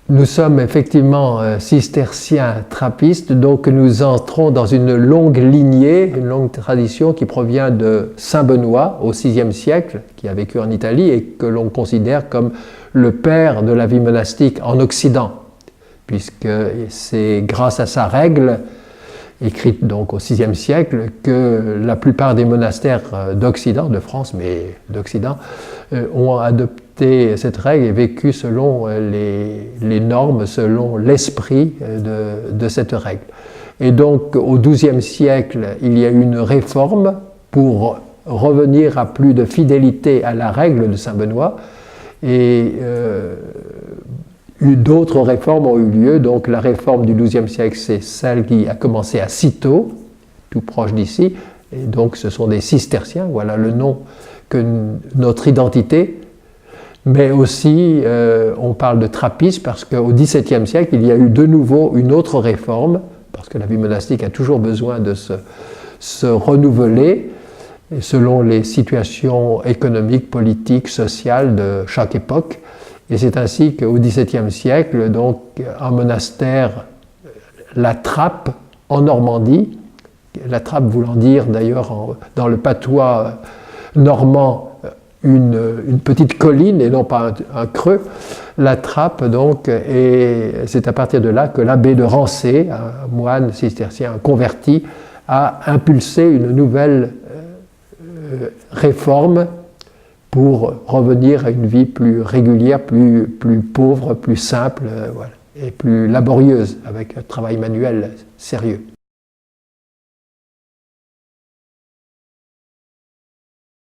Nous sommes effectivement cisterciens trappistes, donc nous entrons dans une longue lignée, une longue tradition qui provient de Saint Benoît au VIe siècle, qui a vécu en Italie et que l'on considère comme le père de la vie monastique en Occident, puisque c'est grâce à sa règle, écrite donc au VIe siècle, que la plupart des monastères d'Occident, de France, mais d'Occident, ont adopté cette règle et vécu selon les normes, selon l'esprit de cette règle. Et donc, au XIIe siècle, il y a eu une réforme pour revenir à plus de fidélité à la règle de Saint Benoît, et d'autres réformes ont eu lieu. Donc la réforme du XIIe siècle, c'est celle qui a commencé à Cîteaux, tout proche d'ici, et donc ce sont des cisterciens, voilà le nom que notre identité. Mais aussi, on parle de trappistes parce qu'au XVIIe siècle, il y a eu de nouveau une autre réforme, parce que la vie monastique a toujours besoin de se renouveler selon les situations économiques, politiques, sociales de chaque époque. Et c'est ainsi qu'au XVIIe siècle, donc, un monastère, la Trappe, en Normandie, la Trappe voulant dire d'ailleurs dans le patois normand une petite colline et non pas un creux, la Trappe donc, et c'est à partir de là que l'abbé de Rancé, un moine cistercien converti, a impulsé une nouvelle réforme pour revenir à une vie plus régulière, plus pauvre, plus simple, voilà, et plus laborieuse, avec un travail manuel sérieux.